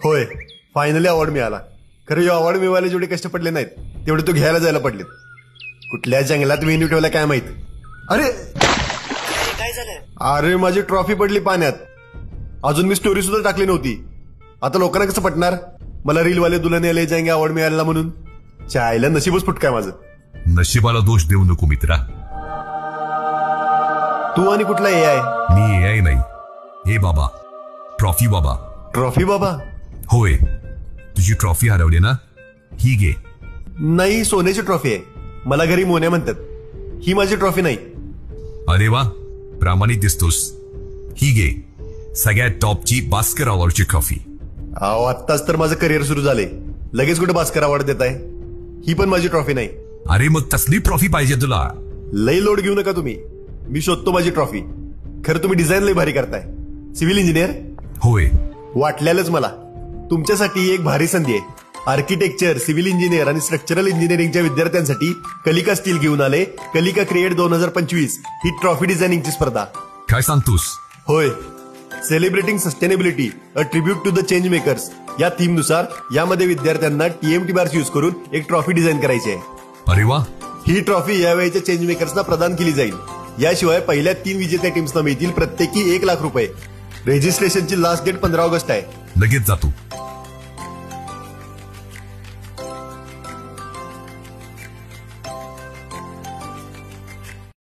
होय, finally award मिळाला. खरं हे अवॉर्ड मिळवायला जेवढे कष्ट पडले नाहीत तेवढे तो घ्यायला जायला पडलेत. कुठल्या जंगलात वेन्यू ठेवला काय माहित. अरे काय झालं? अरे माझी ट्रॉफी पडली पाण्यात. अजून मी स्टोरी सुद्धा टाकली नव्हती. आता लोकांना कसं पटणार मला रीलवाले दुल्हनिया ले जाएंगे अवॉर्ड मिळाला म्हणून. चायला नशीबच फुटकाय माझं. नशिबाला दोष देऊ नको मित्रा. तू आणि कुठला AI? मी AI नाही, हे बाबा, ट्रॉफी बाबा. ट्रॉफी बाबा? होय, तुझी ट्रॉफी हरवली ना, ही घे. नाही, सोन्याची ट्रॉफी आहे. मला घरी मोन्या म्हणतात. ही माझी ट्रॉफी नाही. अरे वा, प्रामाणिक दिसतोस. ही घे, सगळ्यात टॉपची भास्कर अवॉर्डची ट्रॉफी. अहो, आत्ताच तर माझं करिअर सुरू झालंय, लगेच कुठे भास्कर अवॉर्ड देताय? ही पण माझी ट्रॉफी नाही. अरे मग तसली ट्रॉफी पाहिजे तुला. लई लोड घेऊ नका तुम्ही, मी शोधतो माझी ट्रॉफी. खरं तुम्ही डिझाईन लई भारी करताय. Civil engineer? होय. वाटल्यालंच मला. तुमच्यासाठी एक भारी संधी आहे. आर्किटेक्चर, सिव्हिल इंजिनियर आणि स्ट्रक्चरल इंजिनिअरिंगच्या विद्यार्थ्यांसाठी कलिका स्टील घेऊन आले कलिका क्रिएट 2025 ही ट्रॉफी डिझायनिंगची स्पर्धा. काय सांगतोस? होय, celebrating sustainability a tribute to the change makers या थीम नुसार यामध्ये विद्यार्थ्यांना TMT बार्स यूज करून एक ट्रॉफी डिझाईन करायची आहे. अरे वा. ही ट्रॉफी यावेळेच्या चेंज मेकर्सना प्रदान केली जाईल. याशिवाय पहिल्या 3 विजेत्या टीम्सना मिळतील प्रत्येकी ₹1,00,000. रजिस्ट्रेशनची लास्ट डेट 15 ऑगस्ट आहे. लगेच जातो.